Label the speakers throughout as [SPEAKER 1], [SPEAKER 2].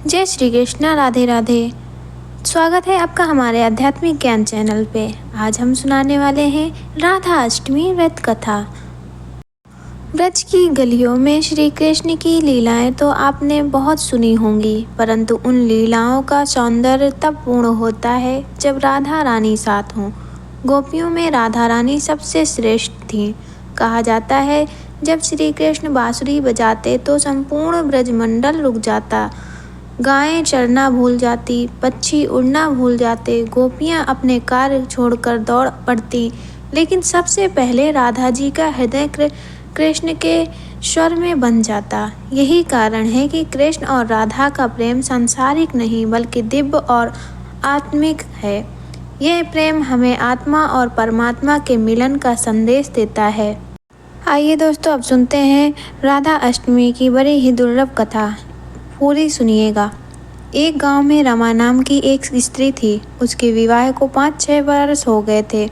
[SPEAKER 1] जय श्री कृष्णा, राधे राधे। स्वागत है आपका हमारे आध्यात्मिक ज्ञान चैनल पे। आज हम सुनाने वाले हैं राधा अष्टमी व्रत कथा। ब्रज की गलियों में श्री कृष्ण की लीलाएं तो आपने बहुत सुनी होंगी, परंतु उन लीलाओं का सौंदर्य तब पूर्ण होता है जब राधा रानी साथ हों। गोपियों में राधा रानी सबसे श्रेष्ठ थी। कहा जाता है जब श्री कृष्ण बांसुरी बजाते तो संपूर्ण ब्रजमंडल रुक जाता, गायें चरना भूल जाती, पक्षी उड़ना भूल जाते, गोपियां अपने कार्य छोड़कर दौड़ पड़ती, लेकिन सबसे पहले राधा जी का हृदय कृष्ण के स्वर में बन जाता। यही कारण है कि कृष्ण और राधा का प्रेम सांसारिक नहीं बल्कि दिव्य और आत्मिक है। यह प्रेम हमें आत्मा और परमात्मा के मिलन का संदेश देता है। आइए दोस्तों, अब सुनते हैं राधा अष्टमी की बड़ी ही दुर्लभ कथा। पूरी सुनिएगा। एक गांव में रमा नाम की एक स्त्री थी। उसके विवाह को 5-6 वर्ष हो गए थे,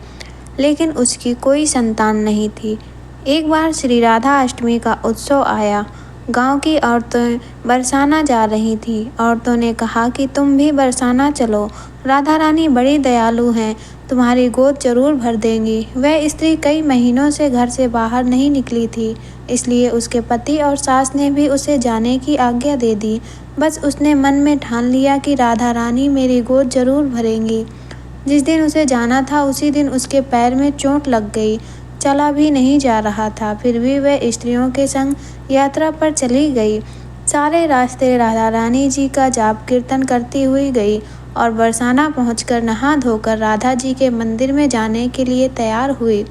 [SPEAKER 1] लेकिन उसकी कोई संतान नहीं थी। एक बार श्री राधा अष्टमी का उत्सव आया। गांव की औरतें बरसाना जा रही थी। औरतों ने कहा कि तुम भी बरसाना चलो, राधा रानी बड़ी दयालु हैं, तुम्हारी गोद जरूर भर देंगी। वह स्त्री कई महीनों से घर से बाहर नहीं निकली थी, इसलिए उसके पति और सास ने भी उसे जाने की आज्ञा दे दी। बस उसने मन में ठान लिया कि राधा रानी मेरी गोद जरूर भरेंगी। जिस दिन उसे जाना था उसी दिन उसके पैर में चोट लग गई, चला भी नहीं जा रहा था। फिर भी वह स्त्रियों के संग यात्रा पर चली गई। सारे रास्ते राधा रानी जी का जाप कीर्तन करती हुई गई और बरसाना पहुंचकर नहा धोकर राधा जी के मंदिर में जाने के लिए तैयार हुई।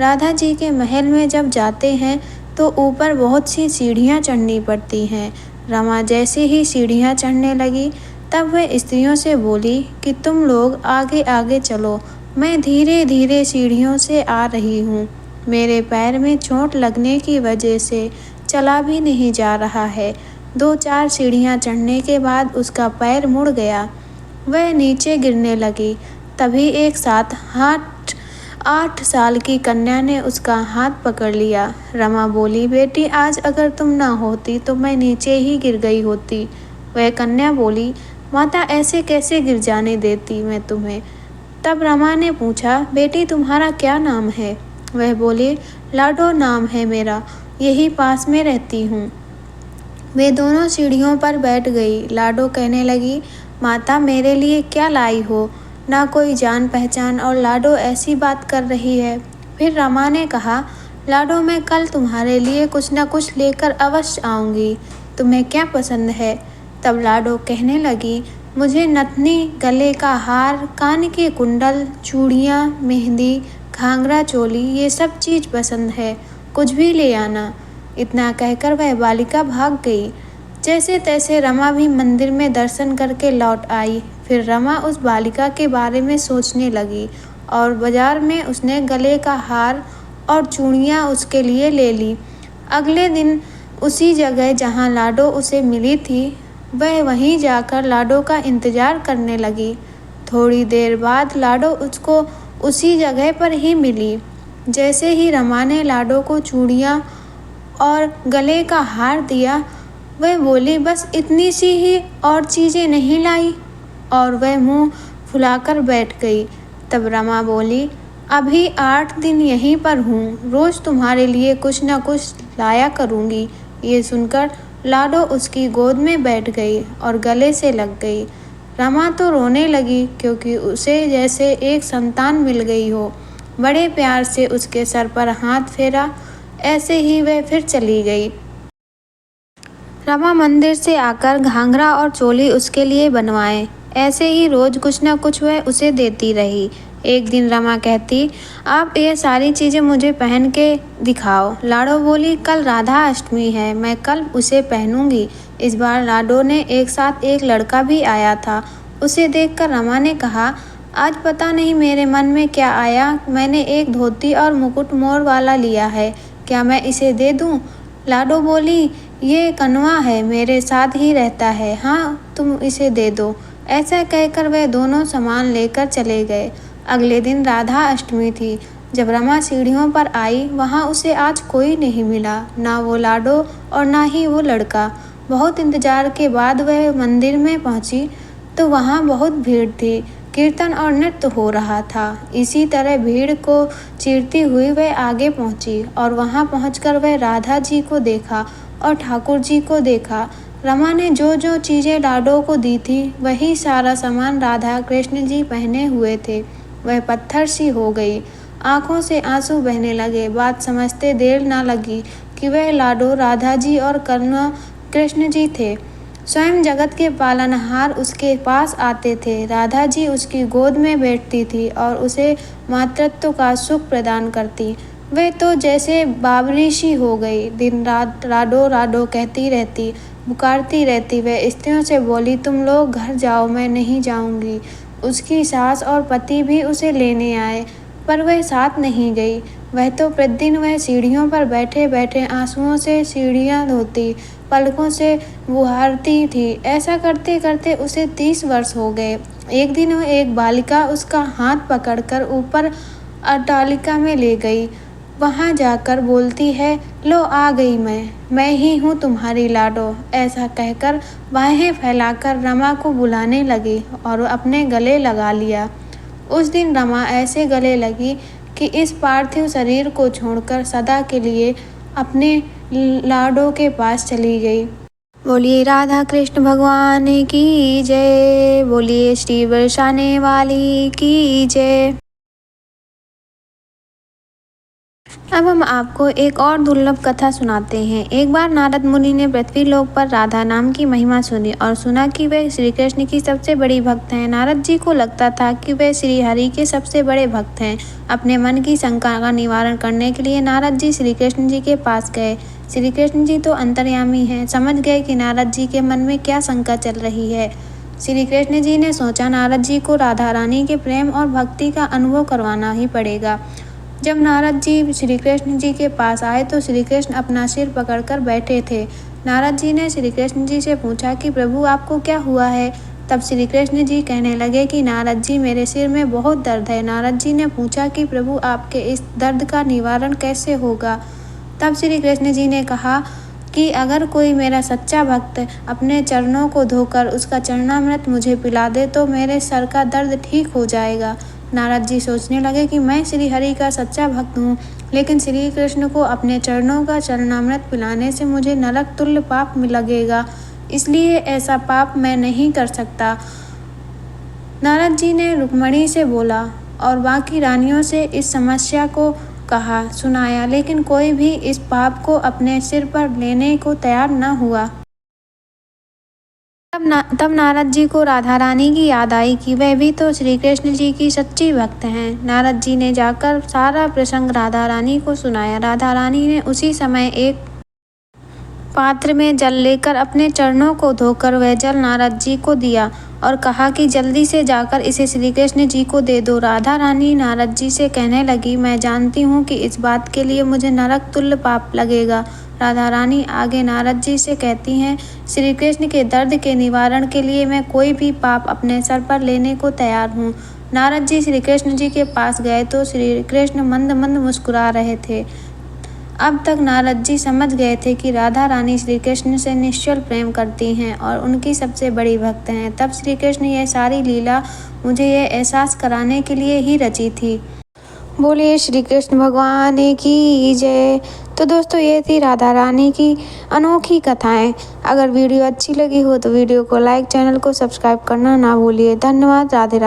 [SPEAKER 1] राधा जी के महल में जब जाते हैं तो ऊपर बहुत सी सीढ़ियां चढ़नी पड़ती हैं। रमा जैसे ही सीढ़ियां चढ़ने लगी तब वह स्त्रियों से बोली कि तुम लोग आगे आगे चलो, मैं धीरे धीरे सीढ़ियों से आ रही हूँ। मेरे पैर में चोट लगने की वजह से चला भी नहीं जा रहा है। 2-4 सीढ़ियाँ चढ़ने के बाद उसका पैर मुड़ गया, वह नीचे गिरने लगी। तभी एक 7-8 साल की कन्या ने उसका हाथ पकड़ लिया। रमा बोली, बेटी आज अगर तुम ना होती तो मैं नीचे ही गिर गई होती। वह कन्या बोली, माता ऐसे कैसे गिर जाने देती मैं तुम्हें। तब रमा ने पूछा, बेटी तुम्हारा क्या नाम है। वह बोली, लाडो नाम है मेरा, यही पास में रहती हूँ। वे दोनों सीढ़ियों पर बैठ गई। लाडो कहने लगी, माता मेरे लिए क्या लाई हो, ना कोई जान पहचान और लाडो ऐसी बात कर रही है। फिर रमा ने कहा, लाडो मैं कल तुम्हारे लिए कुछ न कुछ लेकर अवश्य आऊँगी, तुम्हें क्या पसंद है। तब लाडो कहने लगी, मुझे नथनी, गले का हार, कान के कुंडल, चूड़ियाँ, मेहंदी, घाघरा चोली ये सब चीज़ पसंद है, कुछ भी ले आना। इतना कहकर वह बालिका भाग गई। जैसे तैसे रमा भी मंदिर में दर्शन करके लौट आई। फिर रमा उस बालिका के बारे में सोचने लगी और बाजार में उसने गले का हार और चूड़ियाँ उसके लिए ले ली। अगले दिन उसी जगह जहाँ लाडो उसे मिली थी, वह वहीं जाकर लाडो का इंतजार करने लगी। थोड़ी देर बाद लाडो उसको उसी जगह पर ही मिली। जैसे ही रमा ने लाडो को चूड़ियाँ और गले का हार दिया, वह बोली, बस इतनी सी ही, और चीज़ें नहीं लाई, और वह मुंह फुलाकर बैठ गई। तब रमा बोली, अभी 8 दिन यहीं पर हूँ, रोज़ तुम्हारे लिए कुछ न कुछ लाया करूँगी। ये सुनकर लाडो उसकी गोद में बैठ गई और गले से लग गई। रमा तो रोने लगी क्योंकि उसे जैसे एक संतान मिल गई हो। बड़े प्यार से उसके सर पर हाथ फेरा, ऐसे ही वह फिर चली गई। रमा मंदिर से आकर घाघरा और चोली उसके लिए बनवाए। ऐसे ही रोज कुछ न कुछ वह उसे देती रही। एक दिन रमा कहती, आप ये सारी चीज़ें मुझे पहन के दिखाओ। लाडो बोली, कल राधा अष्टमी है, मैं कल उसे पहनूंगी। इस बार लाडो ने एक साथ एक लड़का भी आया था। उसे देखकर रमा ने कहा, आज पता नहीं मेरे मन में क्या आया, मैंने एक धोती और मुकुट मोर वाला लिया है, क्या मैं इसे दे दूं? लाडो बोली, ये कनवा है, मेरे साथ ही रहता है, हाँ तुम इसे दे दो। ऐसा कहकर वह दोनों सामान लेकर चले गए। अगले दिन राधा अष्टमी थी। जब रमा सीढ़ियों पर आई, वहाँ उसे आज कोई नहीं मिला, ना वो लाडो और ना ही वो लड़का। बहुत इंतजार के बाद वह मंदिर में पहुंची तो वहां बहुत भीड़ थी। कीर्तन और नृत्य हो रहा था। इसी तरह भीड़ को चीरती हुई वह आगे पहुंची और वहां पहुंचकर वह राधा जी को देखा और ठाकुर जी को देखा। रमा ने जो जो चीज़ें लाडो को दी थी वही सारा सामान राधा कृष्ण जी पहने हुए थे। वह पत्थर सी हो गई। आंखों से आंसू बहने लगे। बात समझते देर न लगी कि वह लाडो राधा जी और करुणा कृष्ण जी थे। स्वयं जगत के पालनहार उसके पास आते थे। राधा जी उसकी गोद में बैठती थी और उसे मातृत्व का सुख प्रदान करती। वे तो जैसे बावरी सी हो गई। दिन रात राडो राडो कहती रहती, पुकारती रहती। वह स्त्रियों से बोली, तुम लोग घर जाओ, मैं नहीं जाऊंगी। उसकी सास और पति भी उसे लेने आए, पर वह साथ नहीं गई। वह तो प्रतिदिन वह सीढ़ियों पर बैठे बैठे आंसुओं से सीढ़ियाँ धोती, पलकों से बुहारती थी। ऐसा करते करते उसे 30 वर्ष हो गए। एक दिन वह एक बालिका उसका हाथ पकड़कर ऊपर अट्टालिका में ले गई। वहां जाकर बोलती है, लो आ गई मैं ही हूँ तुम्हारी लाडो। ऐसा कहकर बाहें फैलाकर रमा को बुलाने लगी और अपने गले लगा लिया। उस दिन रमा ऐसे गले लगी कि इस पार्थिव शरीर को छोड़कर सदा के लिए अपने लाडो के पास चली गई। बोलिए राधा कृष्ण भगवान की जय। बोलिए श्री बरसाने वाली की जय। अब हम आपको एक और दुर्लभ कथा सुनाते हैं। एक बार नारद मुनि ने पृथ्वी लोक पर राधा नाम की महिमा सुनी और सुना कि वे श्री कृष्ण की सबसे बड़ी भक्त हैं। नारद जी को लगता था कि वे श्री हरि के सबसे बड़े भक्त हैं। अपने मन की शंका का निवारण करने के लिए नारद जी श्री कृष्ण जी के पास गए। श्री कृष्ण जी तो अंतर्यामी हैं, समझ गए कि नारद जी के मन में क्या शंका चल रही है। श्री कृष्ण जी ने सोचा, नारद जी को राधा रानी के प्रेम और भक्ति का अनुभव करवाना ही पड़ेगा। जब नारद जी श्री कृष्ण जी के पास आए तो श्री कृष्ण अपना सिर पकड़कर बैठे थे। नारद जी ने श्री कृष्ण जी से पूछा कि प्रभु आपको क्या हुआ है। तब श्री कृष्ण जी कहने लगे कि नारद जी मेरे सिर में बहुत दर्द है। नारद जी ने पूछा कि प्रभु आपके इस दर्द का निवारण कैसे होगा। तब श्री कृष्ण जी ने कहा कि अगर कोई मेरा सच्चा भक्त अपने चरणों को धोकर उसका चरणामृत मुझे पिला दे तो मेरे सर का दर्द ठीक हो जाएगा। नारद जी सोचने लगे कि मैं श्री हरि का सच्चा भक्त हूँ, लेकिन श्री कृष्ण को अपने चरणों का चरणामृत पिलाने से मुझे नरक तुल्य पाप लगेगा, इसलिए ऐसा पाप मैं नहीं कर सकता। नारद जी ने रुक्मणी से बोला और बाकी रानियों से इस समस्या को कहा सुनाया, लेकिन कोई भी इस पाप को अपने सिर पर लेने को तैयार न हुआ। तब नारद जी को राधा रानी की याद आई कि वह भी तो श्री कृष्ण जी की सच्ची भक्त हैं। नारद जी ने जाकर सारा प्रसंग राधा रानी को सुनाया। राधा रानी ने उसी समय एक पात्र में जल लेकर अपने चरणों को धोकर वह जल नारद जी को दिया और कहा कि जल्दी से जाकर इसे श्री कृष्ण जी को दे दो। राधा रानी नारद जी से कहने लगी, मैं जानती हूँ कि इस बात के लिए मुझे नरक तुल्य पाप लगेगा। राधा रानी आगे नारद जी से कहती हैं, श्री कृष्ण के दर्द के निवारण के लिए मैं कोई भी पाप अपने सर पर लेने को तैयार हूँ। नारद जी श्री कृष्ण जी के पास गए तो श्री कृष्ण मंद मंद मुस्कुरा रहे थे। अब तक नारद जी समझ गए थे कि राधा रानी श्री कृष्ण से निश्चल प्रेम करती हैं और उनकी सबसे बड़ी भक्त हैं। तब श्री कृष्ण यह सारी लीला मुझे यह एहसास कराने के लिए ही रची थी। बोलिए श्री कृष्ण भगवान की जय। तो दोस्तों ये थी राधा रानी की अनोखी कथाएं। अगर वीडियो अच्छी लगी हो तो वीडियो को लाइक, चैनल को सब्सक्राइब करना ना भूलिए। धन्यवाद। राधे राधे।